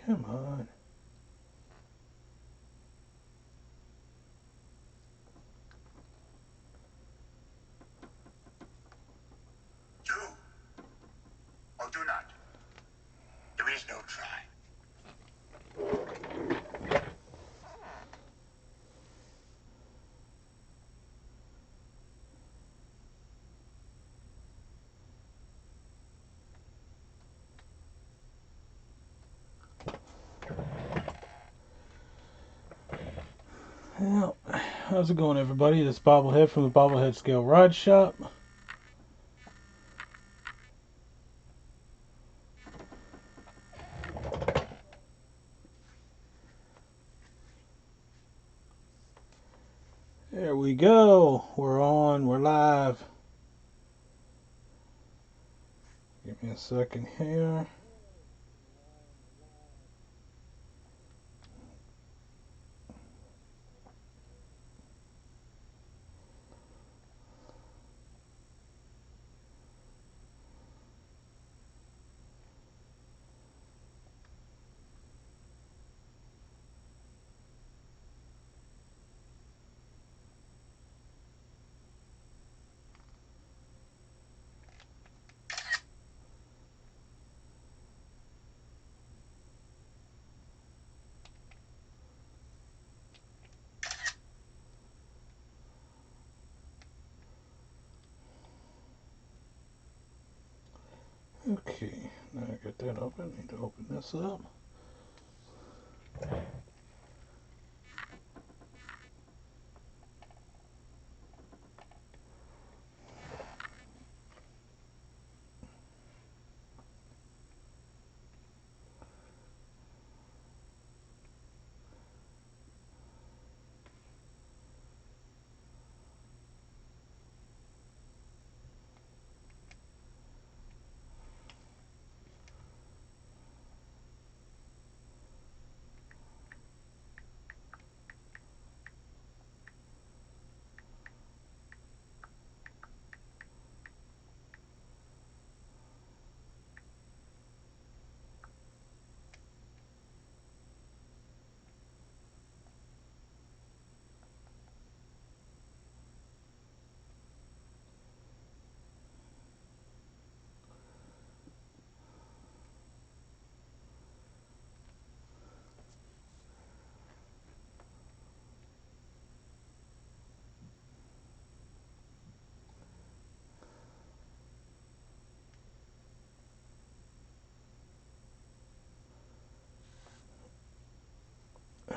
Come on. Do or do not. There is no try. Well, how's it going, everybody? This is Bobblehead from the Bobblehead Scale Rod Shop. There we go. We're on. We're live. Give me a second here. Okay, now I got that open. I need to open this up.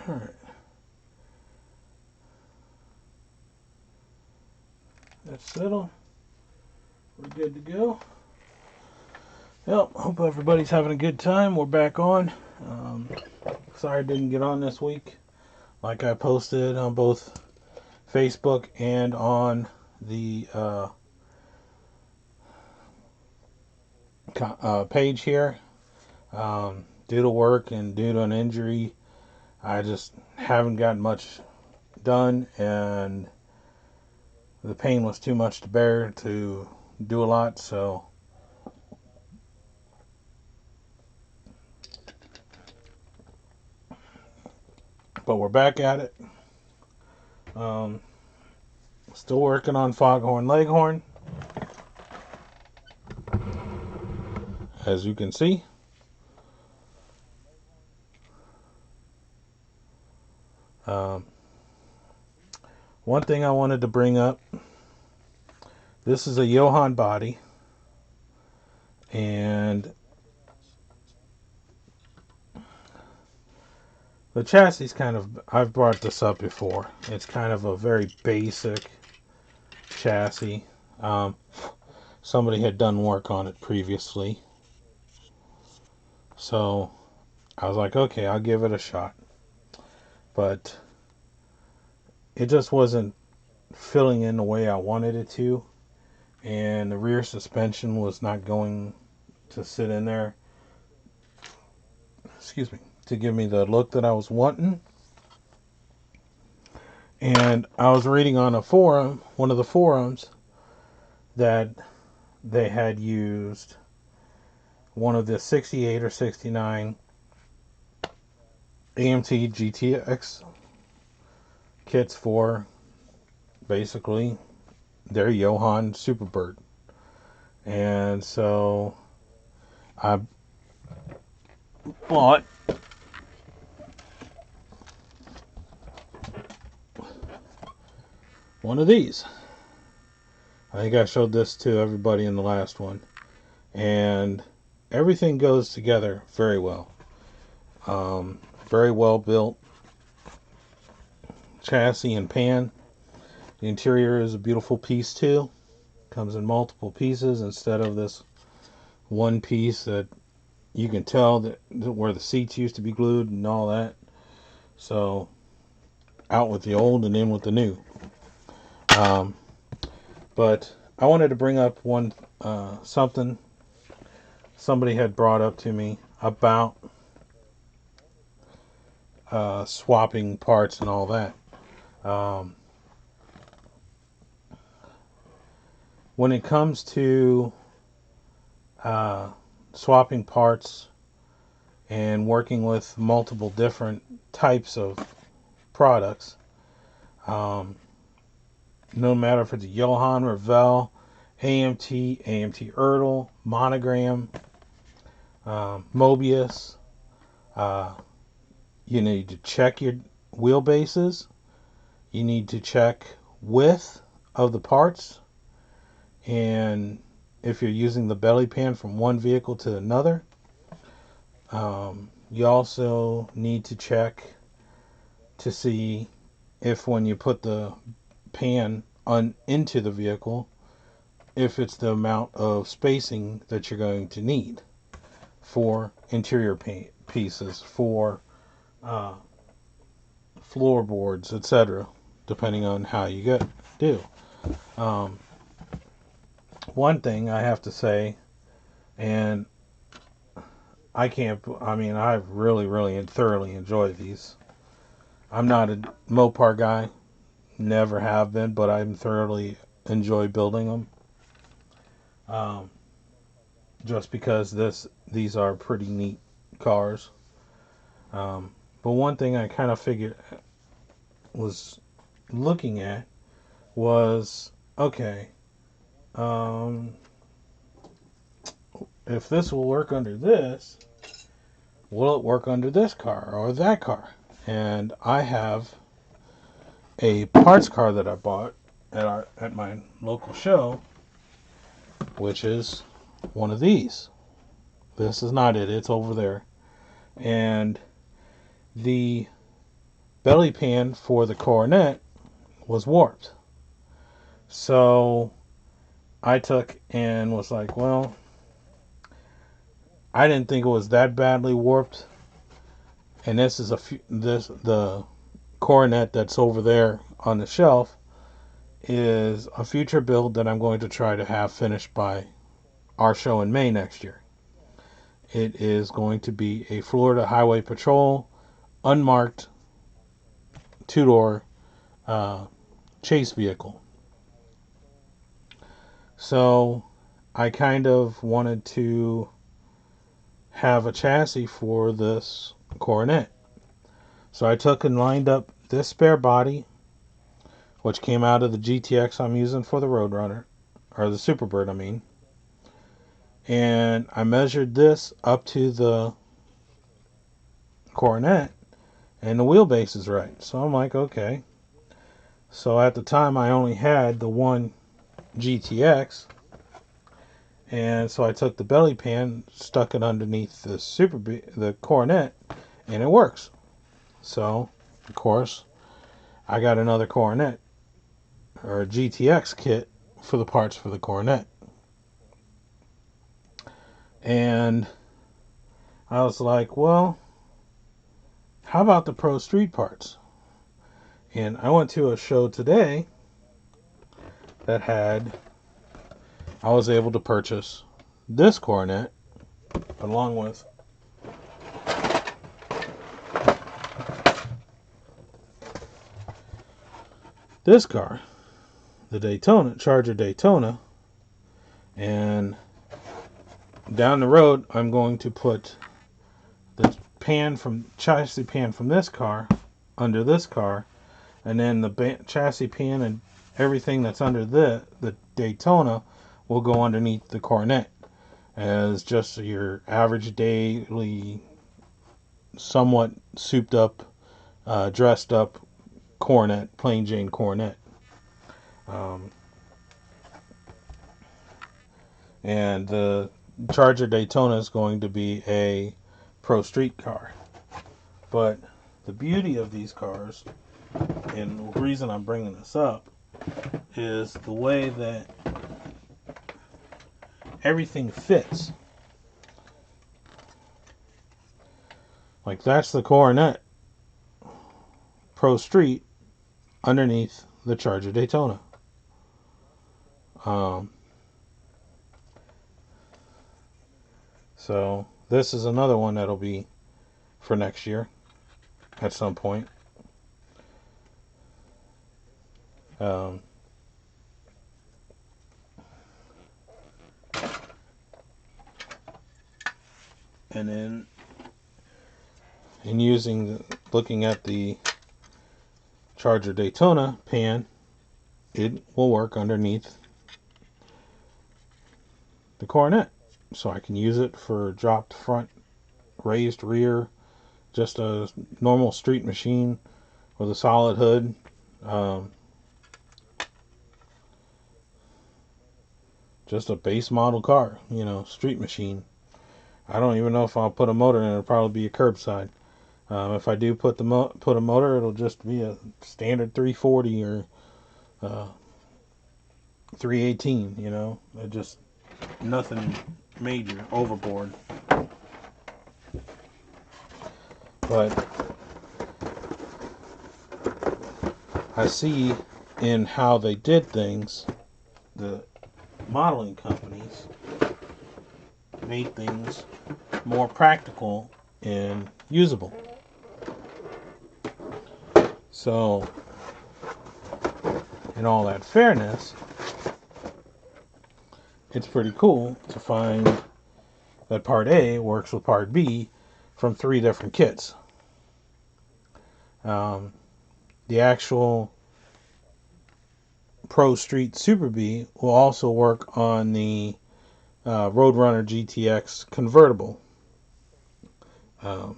Alright. That's settled. We're good to go. Yep, hope everybody's having a good time. We're back on. Sorry I didn't get on this week. Like I posted on both Facebook and on the page here. Due to work and due to an injury, I just haven't gotten much done, and the pain was too much to bear to do a lot, so but we're back at it. Still working on Foghorn Leghorn, as you can see. Um, One thing I wanted to bring up, this is a Johann body, and the chassis is kind of, I've brought this up before, it's kind of a very basic chassis. Somebody had done work on it previously, so I was like, okay, I'll give it a shot. But it just wasn't filling in the way I wanted it to, and the rear suspension was not going to sit in there, excuse me, to give me the look that I was wanting. And I was reading on a forum, one of the forums, that they had used one of the 68 or 69 AMT GTX kits for basically their Johann Superbird. And so I bought one of these. I think I showed this to everybody in the last one. And everything goes together very well. Very well built chassis and pan. The interior is a beautiful piece too. Comes in multiple pieces instead of this one piece that you can tell that where the seats used to be glued and all that. So out with the old and in with the new. But I wanted to bring up one something somebody had brought up to me about swapping parts and all that. When it comes to swapping parts and working with multiple different types of products, no matter if it's Johann, Revell, AMT, AMT Ertl, Monogram, Mobius, you need to check your wheelbases. You need to check width of the parts. And if you're using the belly pan from one vehicle to another, you also need to check to see if when you put the pan into the vehicle, if it's the amount of spacing that you're going to need for interior pieces, for floorboards, etc., depending on how you do. One thing I have to say, and I really and thoroughly enjoy these. I'm not a Mopar guy, never have been, but I thoroughly enjoy building them. Just because these are pretty neat cars. But one thing I kind of was looking at was, okay, if this will work under this, will it work under this car or that car? And I have a parts car that I bought at my local show, which is one of these. This is not it, it's over there. And the belly pan for the Coronet was warped. So I took and was like, well, I didn't think it was that badly warped. And this is the Coronet that's over there on the shelf is a future build that I'm going to try to have finished by our show in May next year. It is going to be a Florida Highway Patrol unmarked two-door chase vehicle. So I kind of wanted to have a chassis for this Coronet. So I took and lined up this spare body, which came out of the GTX I'm using for the Roadrunner, or the Superbird, I mean. And I measured this up to the Coronet, and the wheelbase is right. So I'm like, okay. So at the time I only had the one GTX, and so I took the belly pan, stuck it underneath the Coronet, and it works. So, of course, I got another Coronet, or a GTX kit for the parts for the Coronet. And I was like, well, how about the Pro Street parts? And I went to a show today that I was able to purchase this Coronet along with this car, the Charger Daytona, and down the road I'm going to put the chassis pan from this car under this car, and then the chassis pan and everything that's under the Daytona will go underneath the Coronet as just your average daily, somewhat souped up, dressed up Coronet, plain Jane Coronet. And the Charger Daytona is going to be a pro street car. But the beauty of these cars, and the reason I'm bringing this up, is the way that everything fits. Like, that's the Coronet Pro Street underneath the Charger Daytona. So this is another one that'll be for next year at some point. And then looking at the Charger Daytona pan, it will work underneath the Coronet. So I can use it for dropped front, raised rear, just a normal street machine with a solid hood. Just a base model car, street machine. I don't even know if I'll put a motor in it. It'll probably be a curbside. If I do put a motor, it'll just be a standard 340 or 318. Just nothing major overboard. But I see in how they did things, the modeling companies made things more practical and usable. So, in all that fairness, it's pretty cool to find that Part A works with Part B from 3 different kits. The actual Pro Street Super B will also work on the Roadrunner GTX convertible. I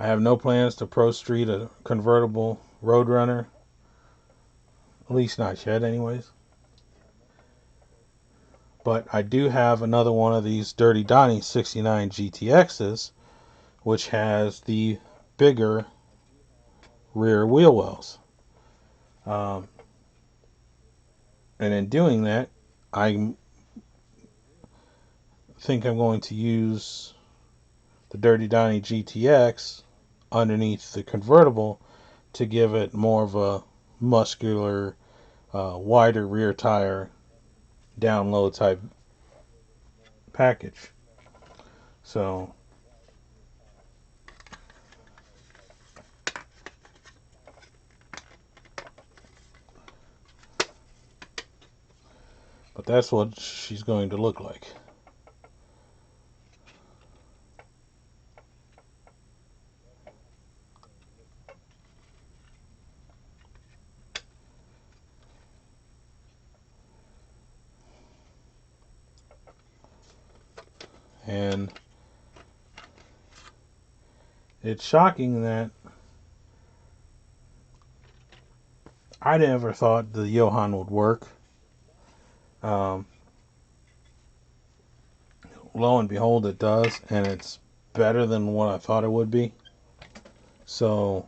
have no plans to Pro Street a convertible Roadrunner, at least not yet anyways. But I do have another one of these Dirty Donnie 69 GTXs, which has the bigger rear wheel wells. And in doing that, I think I'm going to use the Dirty Donnie GTX underneath the convertible to give it more of a muscular, wider rear tire, down low type package. So but that's what she's going to look like. And it's shocking that I never thought the Johan would work. Lo and behold, it does, and it's better than what I thought it would be. So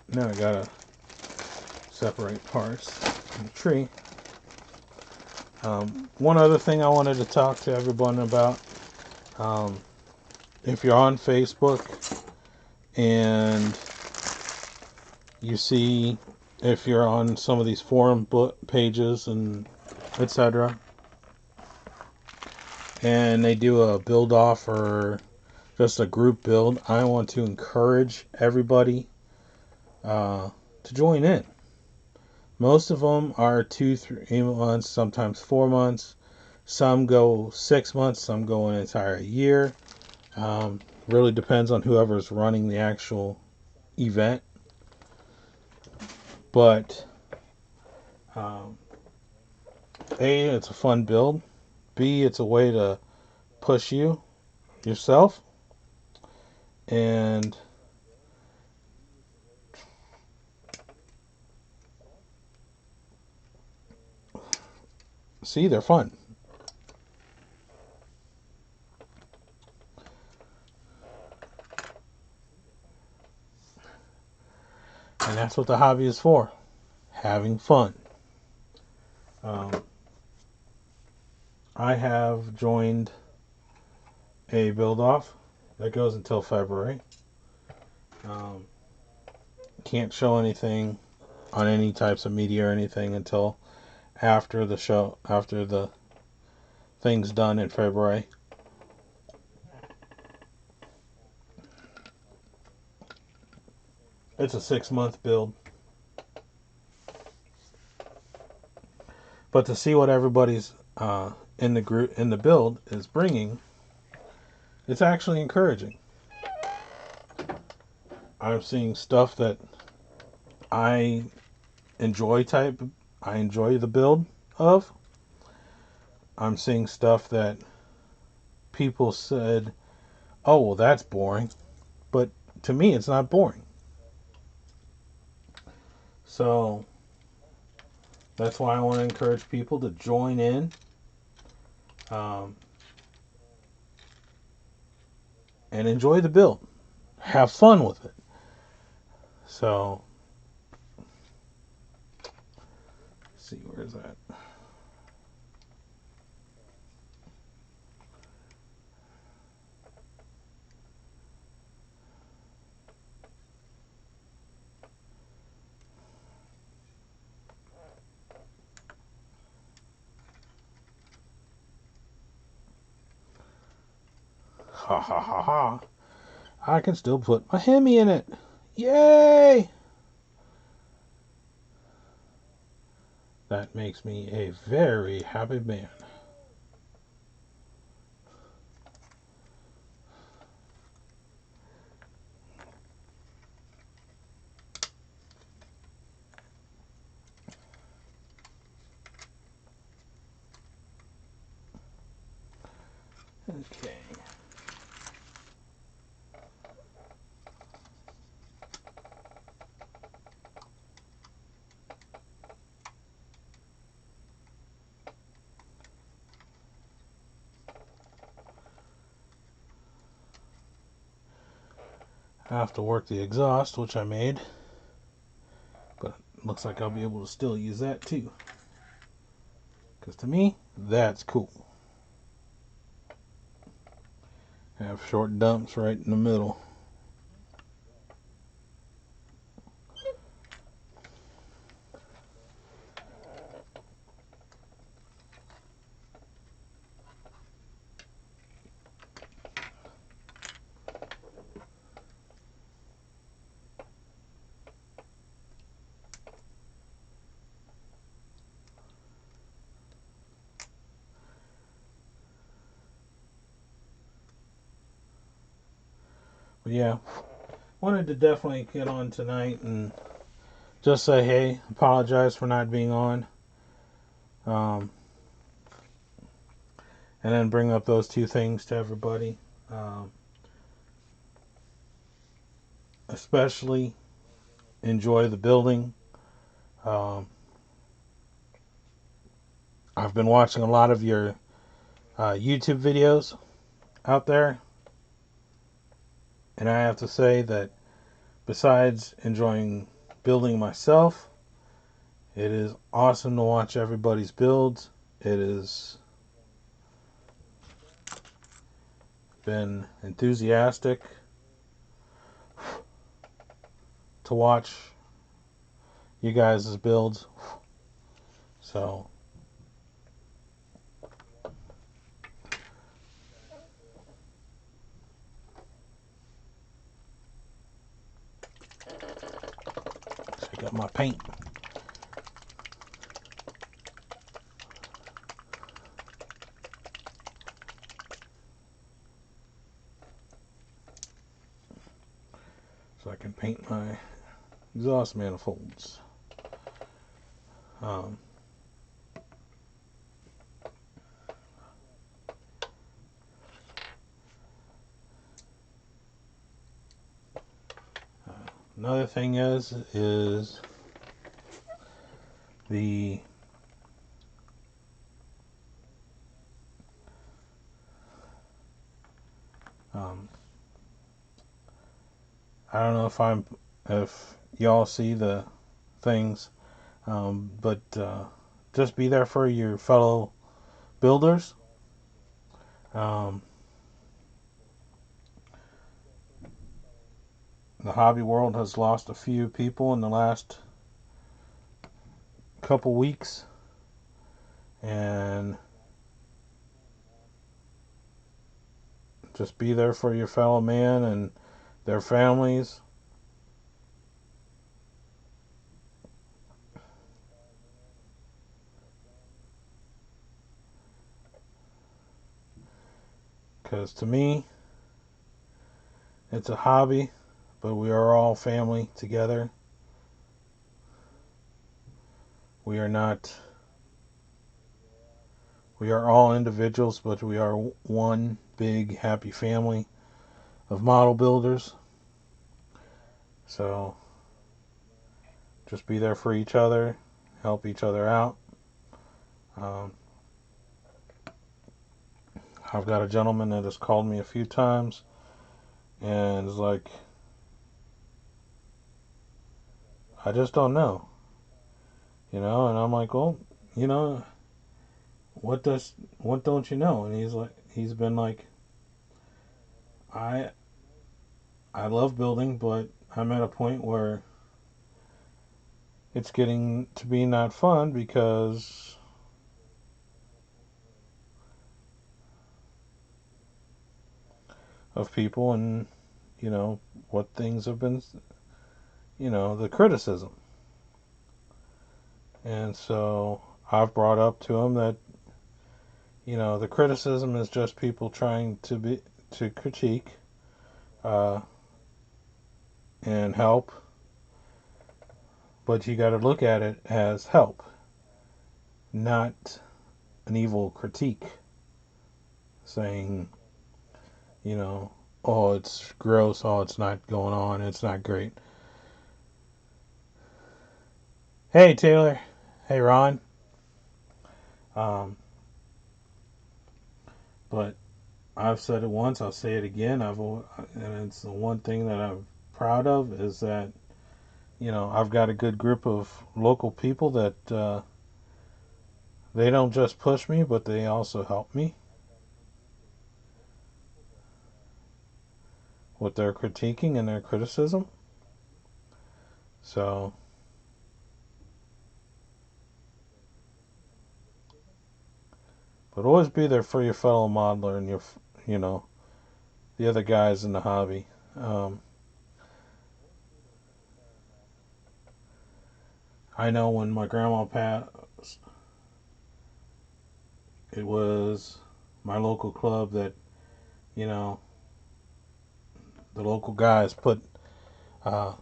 now I gotta separate parts from the tree. One other thing I wanted to talk to everyone about, if you're on Facebook and you see, if you're on some of these forum pages and etc., and they do a build off or just a group build. I want to encourage everybody to join in. Most of them are 2-3 months, sometimes 4 months. Some go 6 months, some go an entire year. Really depends on whoever's running the actual event. But A, it's a fun build. B, it's a way to push yourself. And see, they're fun. And that's what the hobby is for. Having fun. I have joined a build-off that goes until February. Can't show anything on any types of media or anything until after the show, after the thing's done in February. It's a 6-month build. But to see what everybody's in the group, in the build, is bringing, it's actually encouraging. I'm seeing stuff that I enjoy the build of. I'm seeing stuff that people said, oh, well, that's boring. But to me, it's not boring. So that's why I want to encourage people to join in. And enjoy the build. Have fun with it. So, let's see, where is that? Ha ha ha ha. I can still put my Hemi in it. Yay! That makes me a very happy man. Okay. I have to work the exhaust, which I made. But it looks like I'll be able to still use that too. Because to me, that's cool. Have short dumps right in the middle. But yeah, wanted to definitely get on tonight and just say, hey, apologize for not being on. And then bring up those two things to everybody. Especially enjoy the building. I've been watching a lot of your YouTube videos out there. And I have to say that besides enjoying building myself, it is awesome to watch everybody's builds. It has been enthusiastic to watch you guys' builds. So paint. So I can paint my exhaust manifolds. Another thing is the I don't know if y'all see the things, but just be there for your fellow builders. The hobby world has lost a few people in the last couple weeks, and just be there for your fellow man and their families. Because to me, it's a hobby, but we are all family together. We are not, we are all individuals, but we are one big happy family of model builders. So just be there for each other, help each other out. I've got a gentleman that has called me a few times and is like, I just don't know, and I'm like, well, you know, what don't you know? And he's been like, I I love building, but I'm at a point where it's getting to be not fun because of people and what things have been, the criticism. And so I've brought up to him that the criticism is just people trying to critique uh, and help, but you got to look at it as help, not an evil critique saying, oh, it's gross, oh, it's not going on, it's not great. Hey, Taylor. Hey, Ron. But I've said it once, I'll say it again. And it's the one thing that I'm proud of is that, I've got a good group of local people that they don't just push me, but they also help me with their critiquing and their criticism. So, but always be there for your fellow modeler and the other guys in the hobby. I know when my grandma passed, it was my local club that, you know, the local guys put. Uh,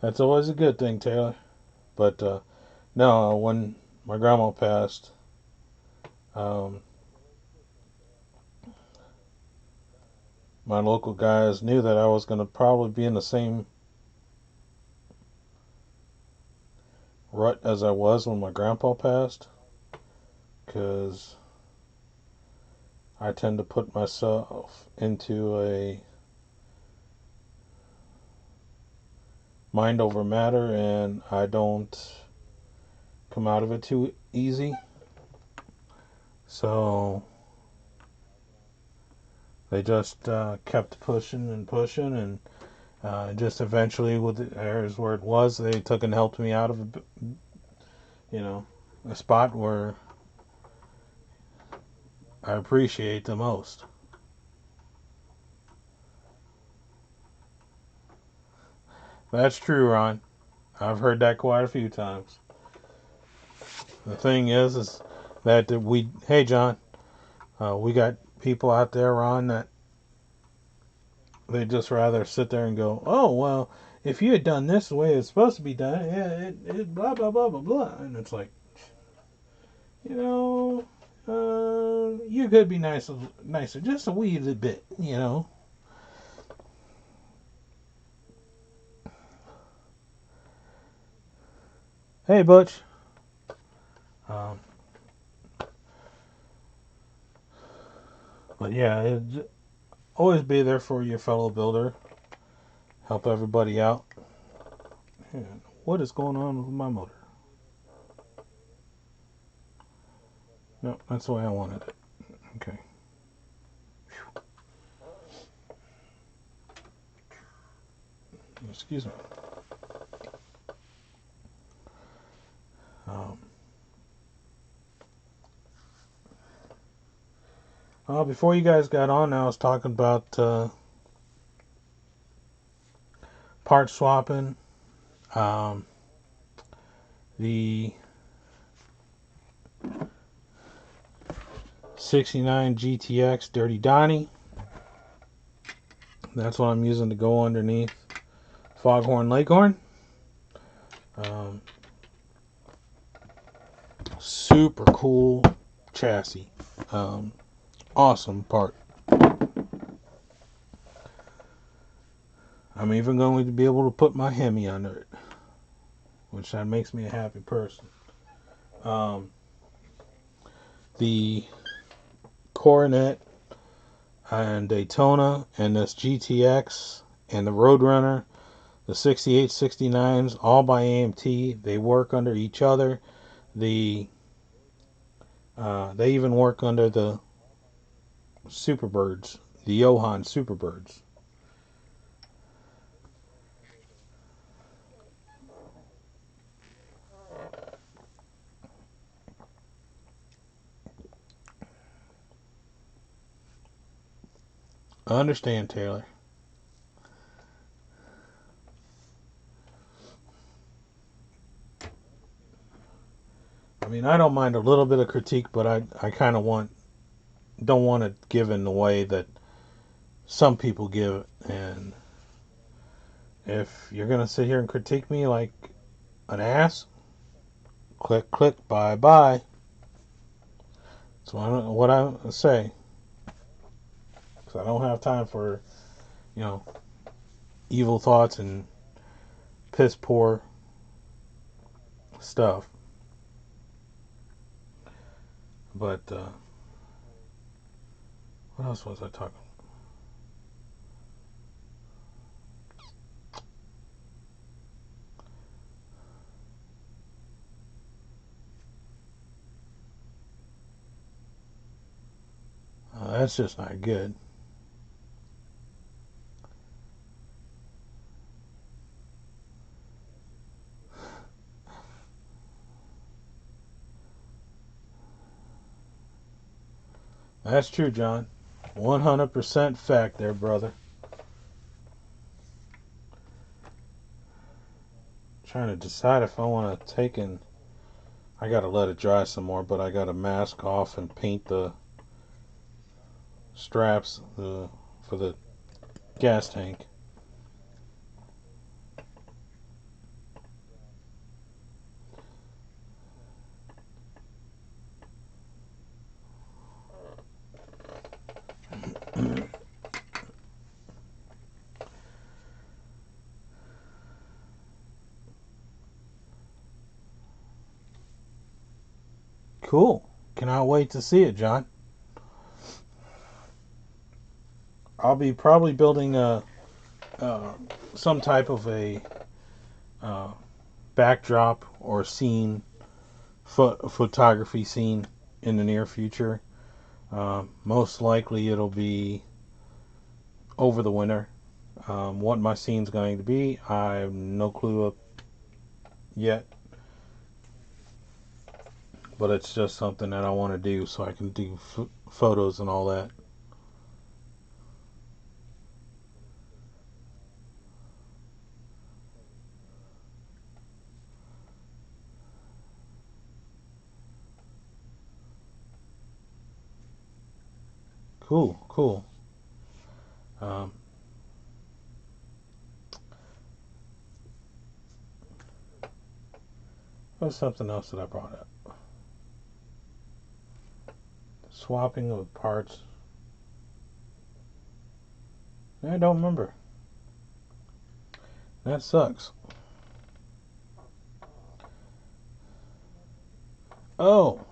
that's always a good thing, Taylor. But no, when my grandma passed, um, my local guys knew that I was going to probably be in the same rut as I was when my grandpa passed, because I tend to put myself into a mind over matter and I don't come out of it too easy. So they just kept pushing and pushing, and just eventually, there's where it was. They took and helped me out of a spot where I appreciate the most. That's true, Ron. I've heard that quite a few times. The thing is that hey, John, we got people out there, Ron, that they just rather sit there and go, oh, well, if you had done this the way it's supposed to be done, yeah, it blah, blah, blah, blah, blah. And it's like, you know, you could be nicer, just a wee little bit, you know. Hey, Butch. Um, but yeah, always be there for your fellow builder. Help everybody out. Man, what is going on with my motor? No, that's the way I wanted it. Okay. Excuse me. Um, before you guys got on, I was talking about part swapping. Um, the 69 GTX Dirty Donnie. That's what I'm using to go underneath Foghorn Leghorn. Um, super cool chassis. Awesome part. I'm even going to be able to put my Hemi under it, which that makes me a happy person. The Coronet and Daytona and this GTX and the Roadrunner, the 68, 69s, all by AMT. They work under each other. They even work under the Superbirds, the Johan Superbirds. I understand, Taylor. I mean, I don't mind a little bit of critique, but I kind of don't want it given the way that some people give it. And if you're gonna sit here and critique me like an ass, click, click, bye, bye. That's what I say. Because I don't have time for, you know, evil thoughts and piss poor stuff. But what else was I talking? That's just not good. That's true, John. 100% fact there, brother. Trying to decide if I want to take and I gotta let it dry some more, but I gotta mask off and paint the straps for the gas tank. Cool. Cannot wait to see it, John. I'll be probably building uh, some type of a uh, backdrop or scene, photography scene in the near future. Most likely it'll be over the winter. What my scene's going to be, I have no clue yet. But it's just something that I want to do so I can do photos and all that. Cool, cool. Um, what's something else that I brought up? Swapping of parts. I don't remember. That sucks. Oh,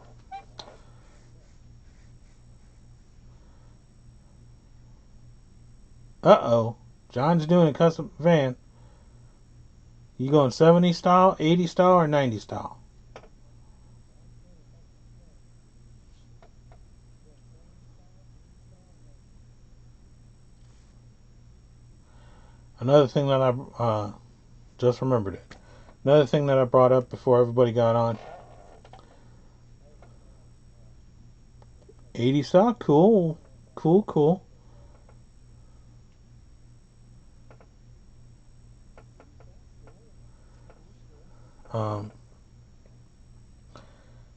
uh-oh. John's doing a custom van. You going 70 style, 80 style, or 90 style? Another thing that I just remembered it. Another thing that I brought up before everybody got on. 80 style, cool, cool, cool. Um,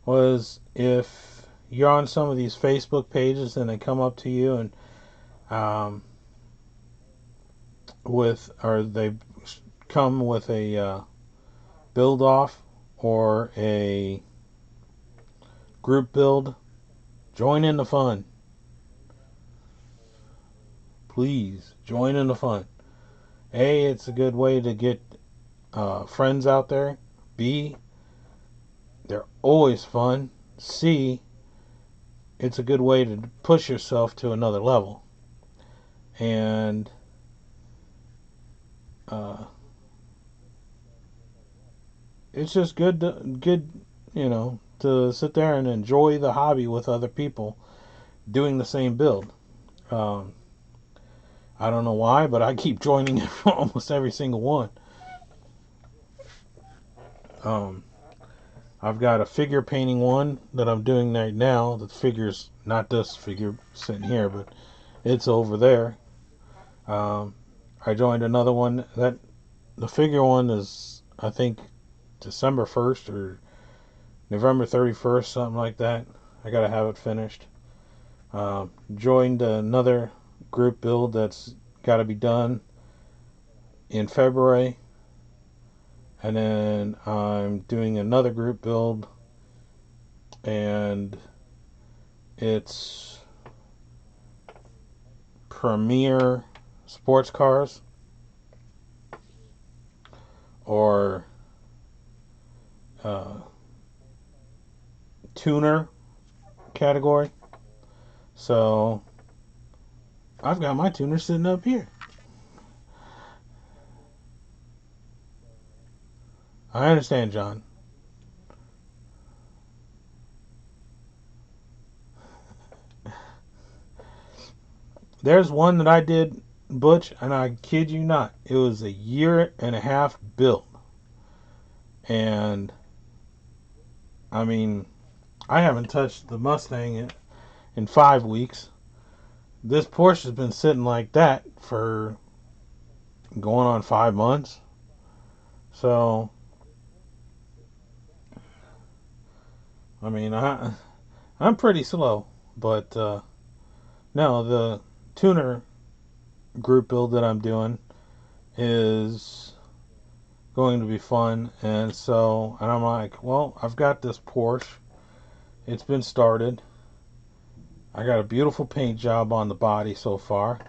was if you're on some of these Facebook pages and they come up to you and um, or they come with a build off or a group build, join in the fun. Please join in the fun. A, it's a good way to get friends out there. B, they're always fun. C, it's a good way to push yourself to another level. And uh, it's just good, to sit there and enjoy the hobby with other people doing the same build. Um, I don't know why, but I keep joining almost every single one. Um, I've got a figure painting one that I'm doing right now. The figure's not this figure sitting here, but it's over there. Um, I joined another one. That the figure one is, I think, December 1st or November 31st, something like that. I gotta have it finished. Joined another group build that's got to be done in February, and then I'm doing another group build, and it's Premier sports cars or uh, tuner category. So I've got my tuner sitting up here. I understand, John. There's one that I did, Butch, and I kid you not, it was a year and a half build. And I mean, I haven't touched the Mustang in 5 weeks. This Porsche has been sitting like that for going on 5 months. So, I mean, I'm pretty slow, but no, the tuner group build that I'm doing is going to be fun, and I'm like, well, I've got this Porsche. It's been started. I got a beautiful paint job on the body so far.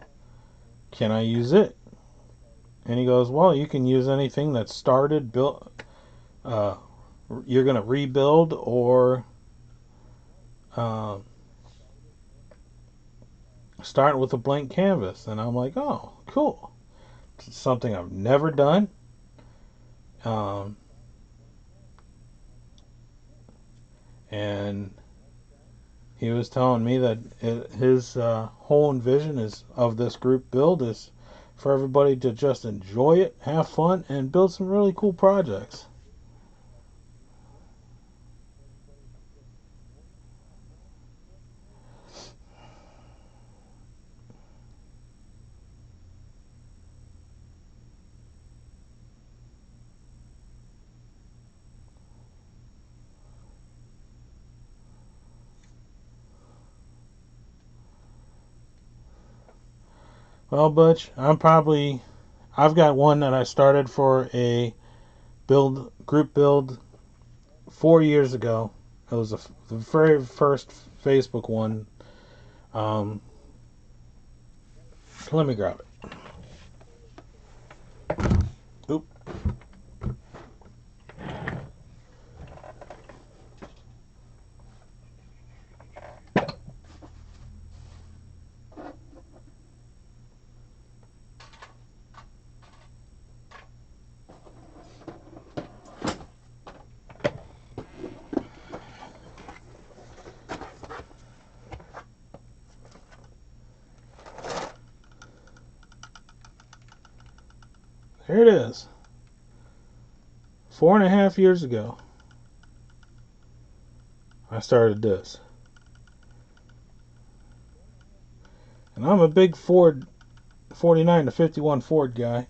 Can I use it? And he goes, well, you can use anything that's started, built. Uh, you're gonna rebuild or uh, start with a blank canvas. And I'm like, oh, cool. It's something I've never done. Um, and he was telling me that his whole envision is of this group build is for everybody to just enjoy it, have fun, and build some really cool projects. Well, Butch, I've got one that I started for a group build 4 years ago. It was the very first Facebook one. Um, Let me grab it. Oop. Here it is. 4.5 years ago, I started this. And I'm a big Ford 49 to 51 Ford guy.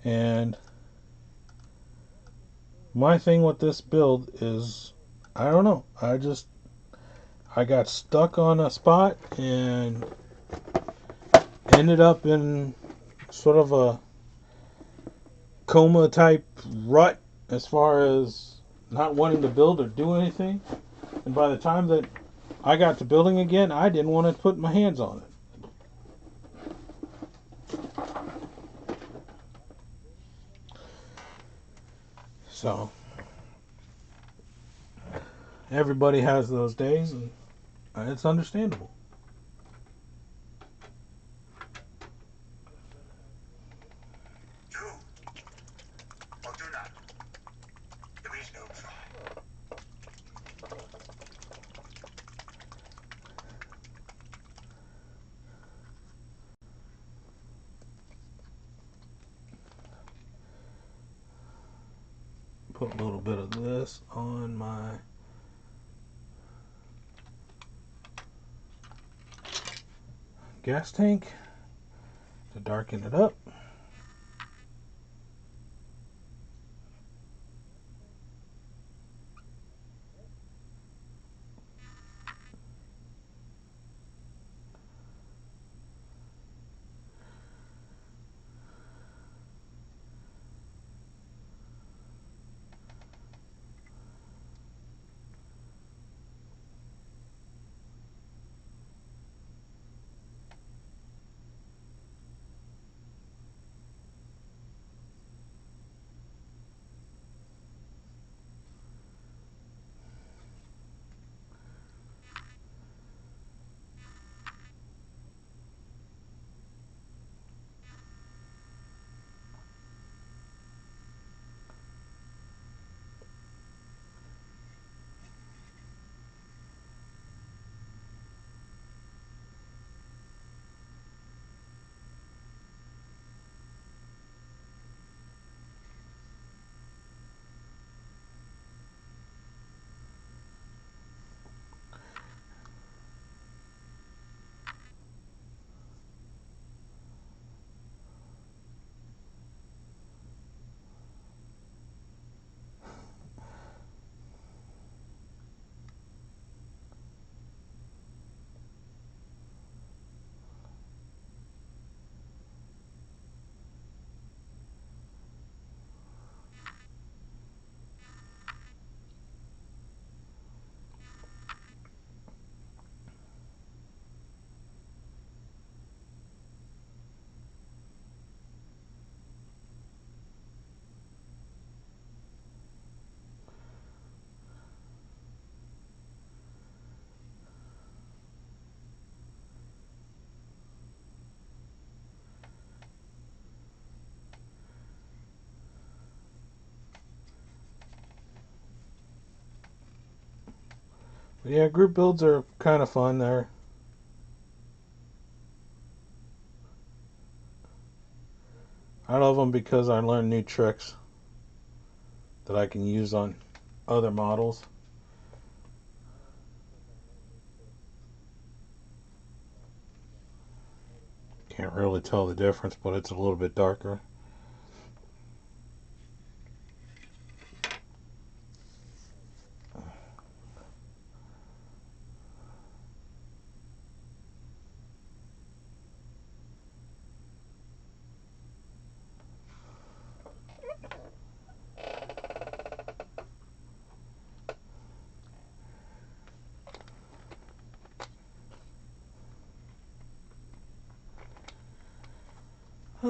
And my thing with this build is, I don't know. I got stuck on a spot and ended up in sort of a coma type rut as far as not wanting to build or do anything. And by the time that I got to building again, I didn't want to put my hands on it. So everybody has those days, and it's understandable. Do or do not. There is no try. Put a little bit of this on my gas tank to darken it up. But yeah, group builds are kind of fun there. I love them because I learn new tricks that I can use on other models. Can't really tell the difference, but it's a little bit darker.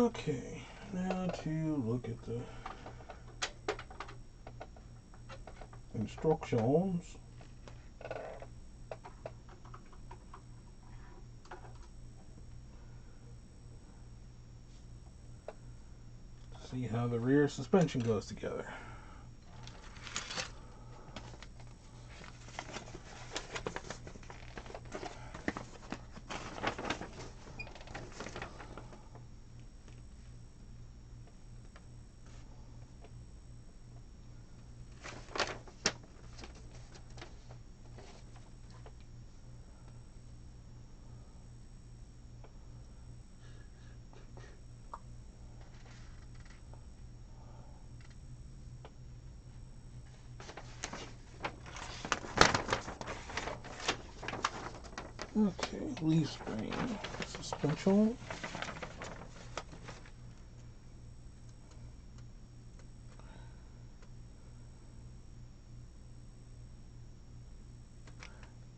Okay, now to look at the instructions. See how the rear suspension goes together. Okay, leaf spring suspension.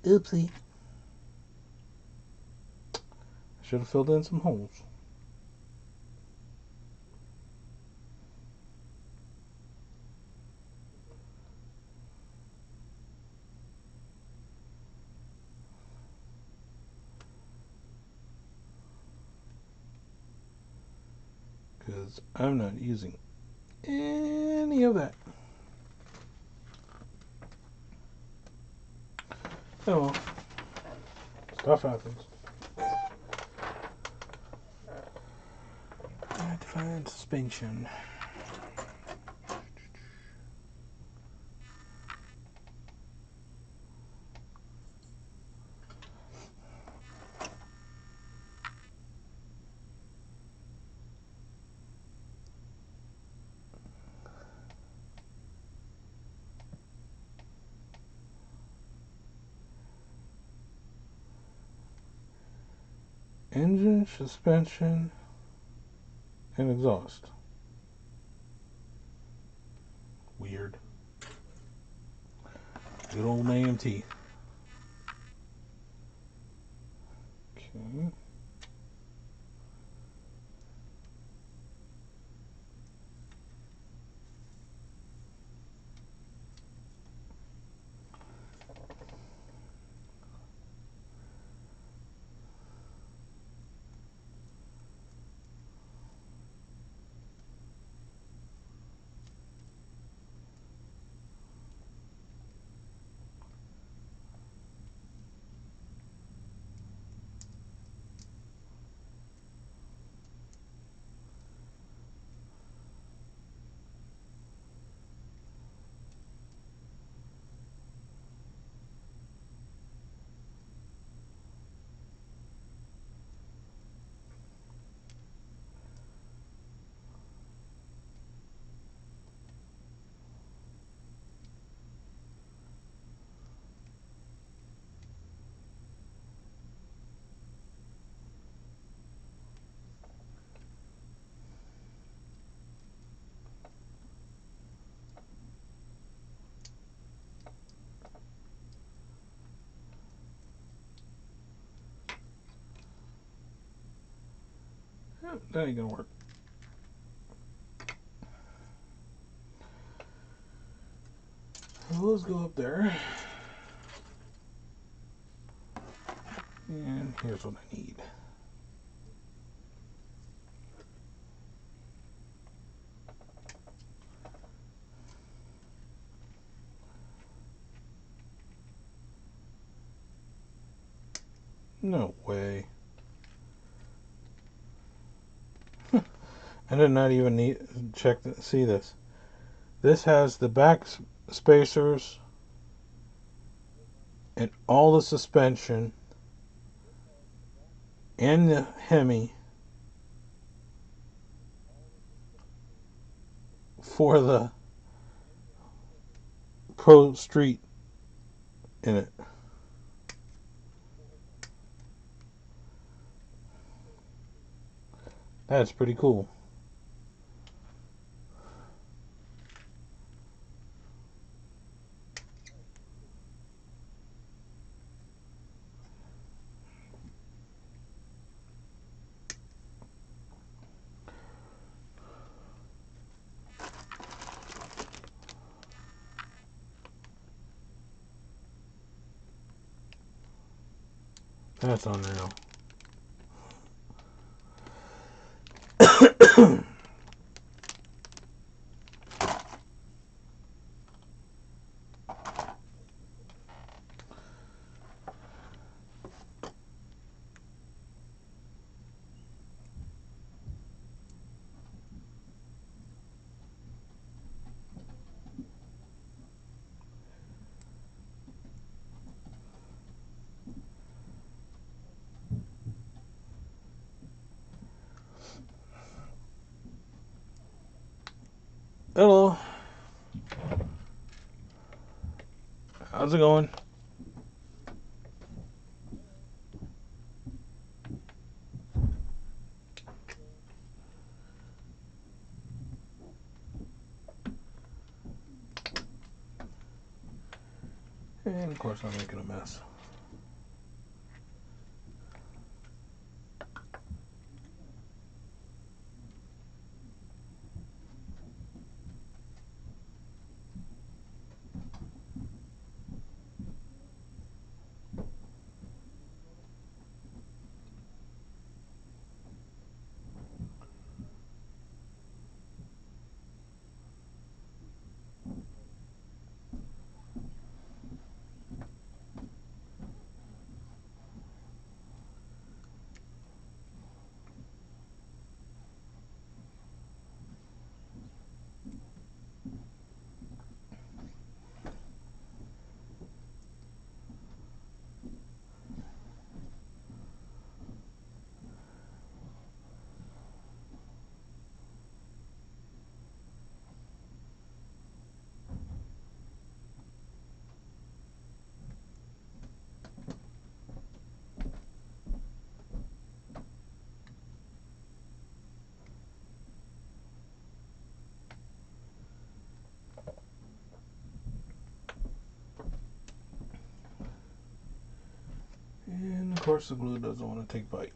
Oopsie. Should have filled in some holes. Because I'm not using any of that. Oh well. Stuff happens. I have to find suspension. Engine, suspension, and exhaust. Weird. Good old AMT. Okay. That ain't gonna work. Let's go up there. And here's what I need. No way. I did not even need check to see this. This has the back spacers and all the suspension and the Hemi for the Pro Street in it. That's pretty cool. That's unreal. Hello. How's it going? And of course I'm making a mess. And of course the glue doesn't want to take bite.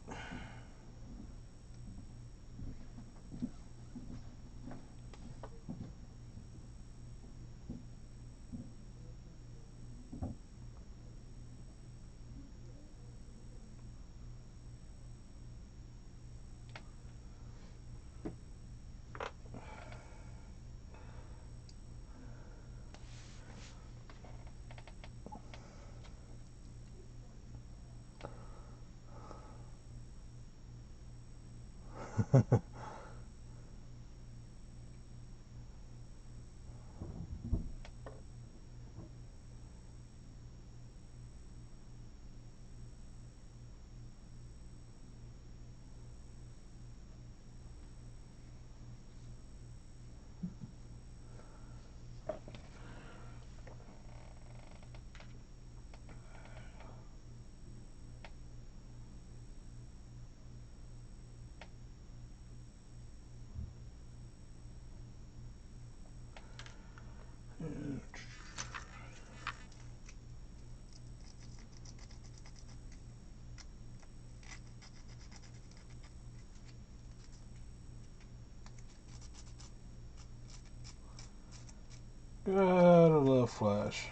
Gotta love Flash.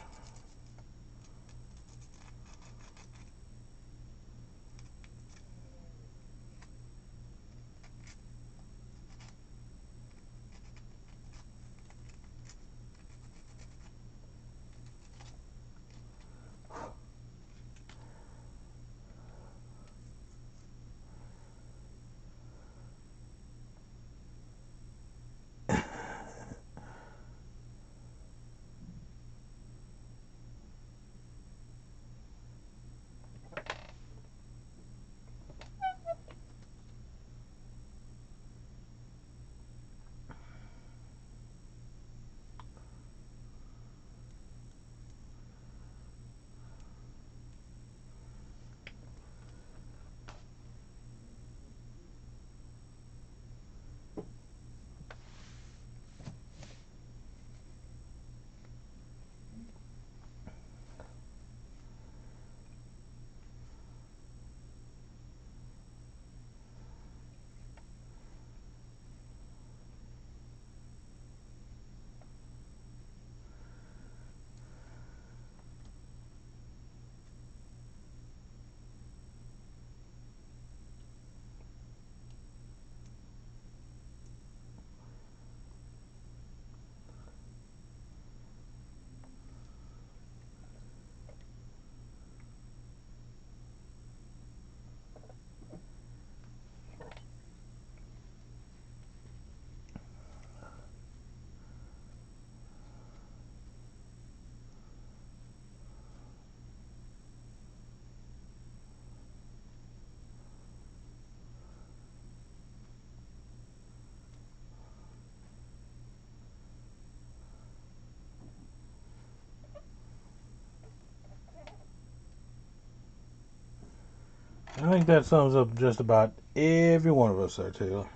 I think that sums up just about every one of us there, Taylor.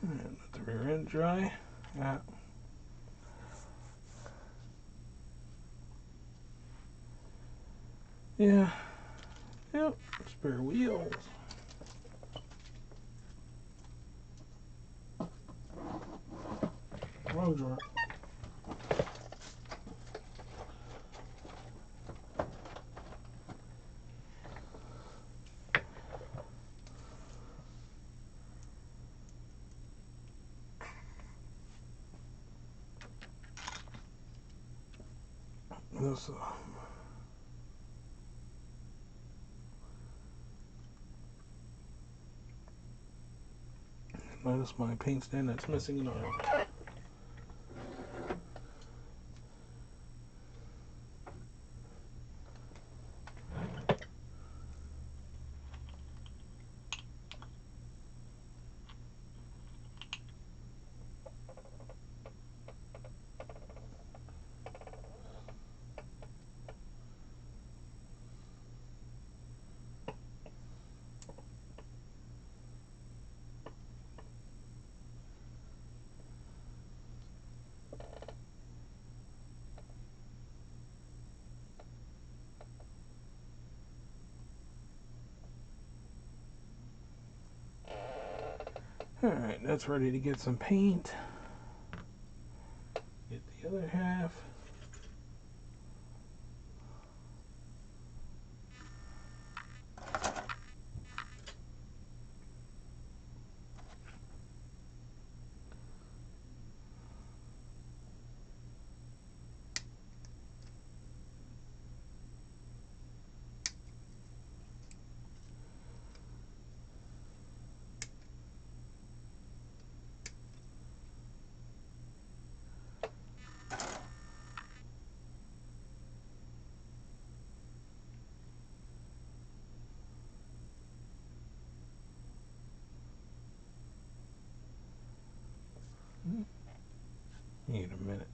And let the rear end dry. Yeah. Yeah. Yep. Spare wheels. Those are. This. Notice my paint stand that's missing an arm. Alright, that's ready to get some paint. Get the other half. Need a minute.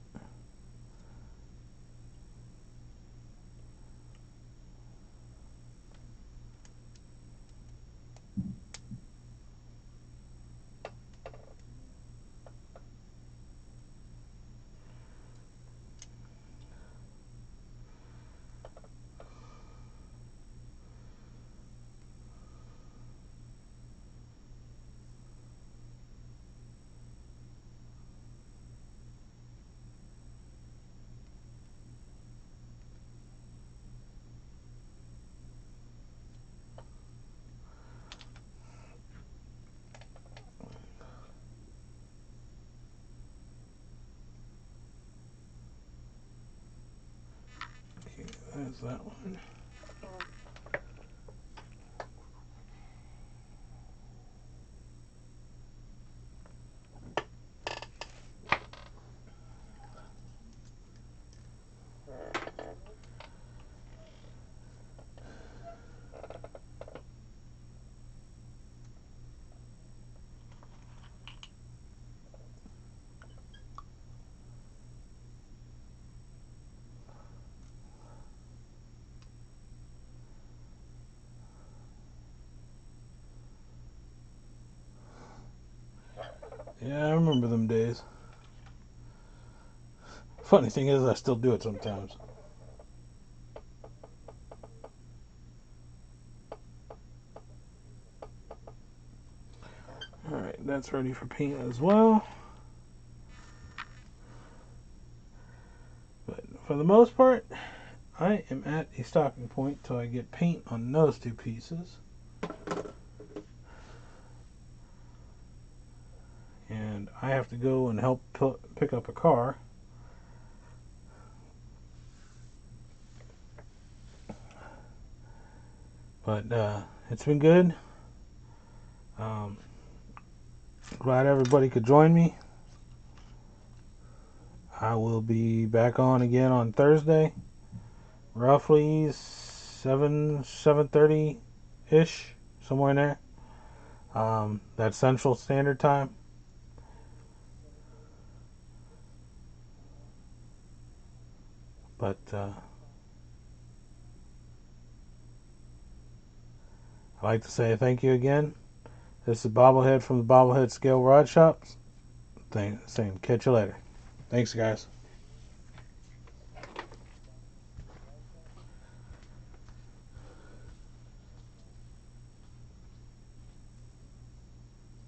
Okay, there's that one. Yeah, I remember them days. Funny thing is, I still do it sometimes. Alright, that's ready for paint as well. But for the most part, I am at a stopping point till I get paint on those two pieces. And I have to go and help pick up a car. But it's been good. Glad everybody could join me. I will be back on again on Thursday, roughly 7:30 ish, somewhere in there. That's Central Standard Time. But I'd like to say thank you again. This is Bobblehead from the Bobblehead Scale Rod Shops. Saying catch you later. Thanks, guys.